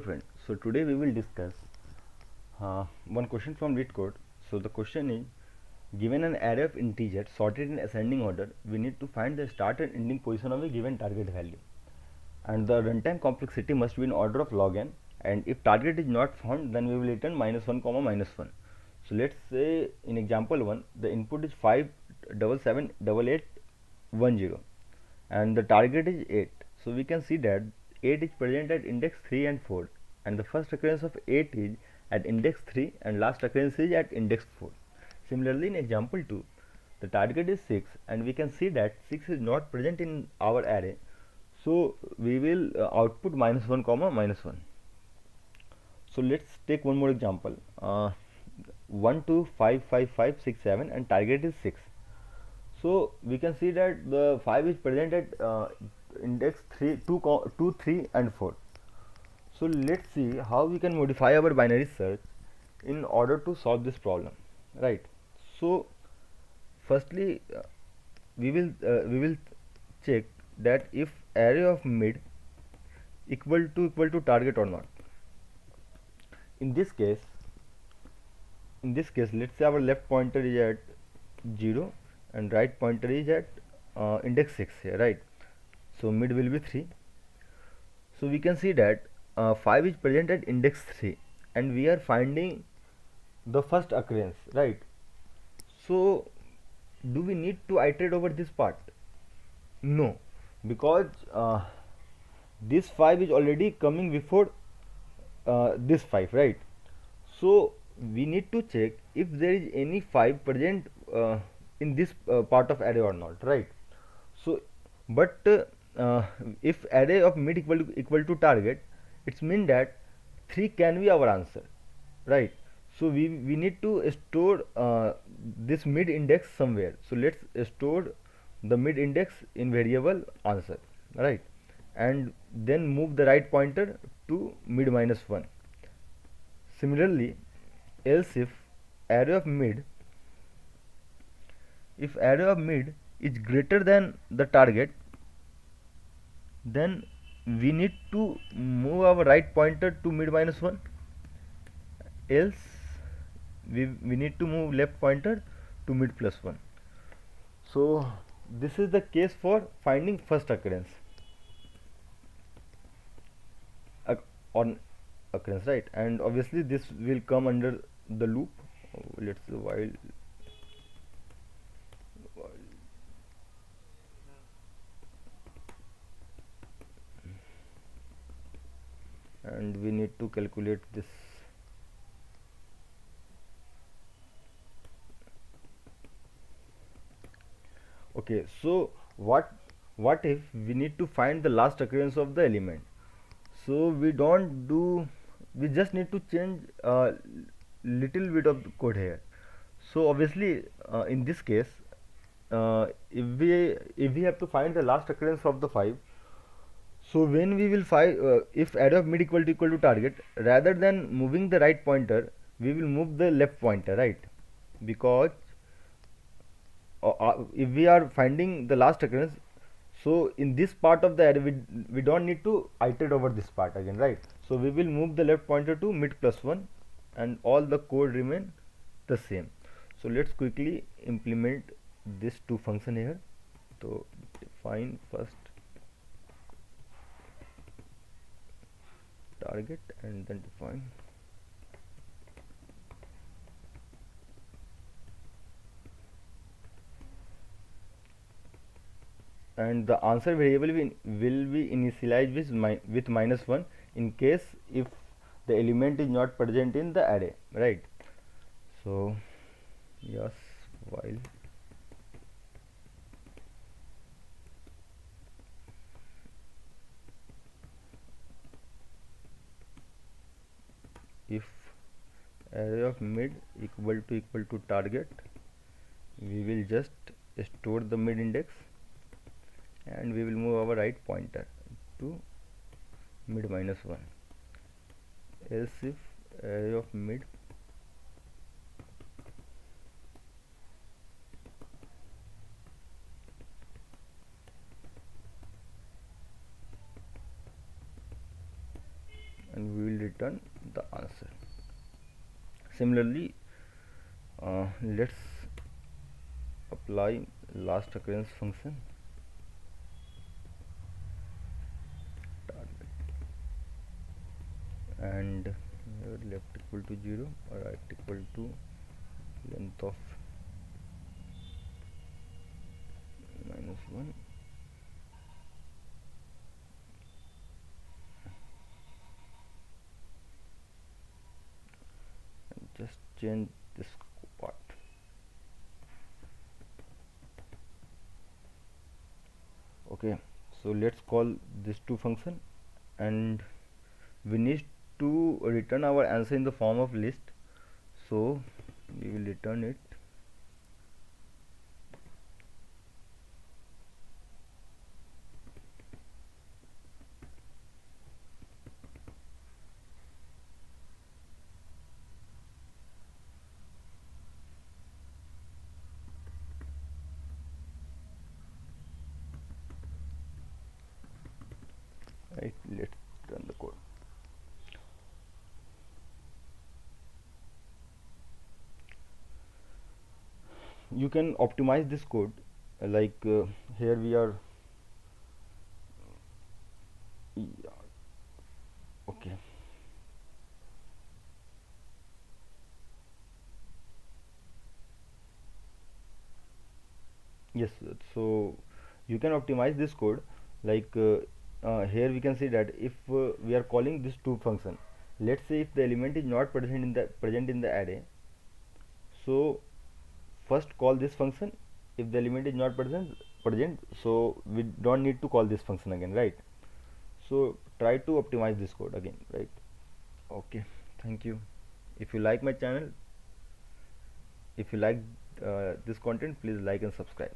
Friend, so today we will discuss one question from LeetCode. So the question is, given an array of integers sorted in ascending order, we need to find the start and ending position of a given target value, and the runtime complexity must be in order of log n, and if target is not found, then we will return -1 comma -1. So let's say in example 1 the input is 5778810 and the target is 8. So we can see that 8 is present at index 3 and 4, and the first occurrence of 8 is at index 3 and last occurrence is at index 4. Similarly, in example 2 the target is 6 and we can see that 6 is not present in our array, so we will output -1 comma -1. So let's take one more example. 1 2 5 5 5 6 7 and target is 6. So we can see that the 5 is present at index 3 2 3 and 4. So let's see how we can modify our binary search in order to solve this problem, right? So firstly, we will check that if array of mid equal to target or not. In this case, let's say our left pointer is at 0 and right pointer is at index 6 here, right? So mid will be 3. So we can see that 5 is present at index 3 and we are finding the first occurrence, right? So do we need to iterate over this part? No, because this 5 is already coming before this 5, right? So we need to check if there is any 5 present in this part of array or not, right? So but if array of mid equal to target, it's mean that 3 can be our answer, right? So we need to store this mid index somewhere. So let's store the mid index in variable answer, right? And then move the right pointer to mid -1. Similarly, else if array of mid is greater than the target, then we need to move our right pointer to mid -1, else we need to move left pointer to mid +1. So this is the case for finding first occurrence on occurrence, right? And obviously this will come under the loop. Let's say while and we need to calculate this. Okay, so what if we need to find the last occurrence of the element? So we just need to change a little bit of the code here. So obviously in this case, if we have to find the last occurrence of the 5, so when we will find if array of mid equal to target, rather than moving the right pointer, we will move the left pointer, right? Because if we are finding the last occurrence, so in this part of the array we don't need to iterate over this part again, right? So we will move the left pointer to mid +1 and all the code remain the same. So let's quickly implement this two function here. So define first target and then define and the answer variable will be initialized with -1 in case if the element is not present in the array, right? So yes, while if array of mid equal to target, we will just store the mid index and we will move our right pointer to mid -1, else if array of mid and we will will return the answer. Similarly, let's apply last occurrence function. And left equal to 0, right equal to length of -1, and just change this part. Okay, so let's call this two function, and we need to return our answer in the form of list, so we will return it. Right, let's run the code. You can optimize this code, here we are. Yeah, okay. Yes, so you can optimize this code, here we can see that if we are calling this to function, let's say if the element is not present in the array, so first call this function. If the element is not present, so we don't need to call this function again, right? So try to optimize this code again, right? Okay, thank you. If you like my channel, if you like this content, please like and subscribe.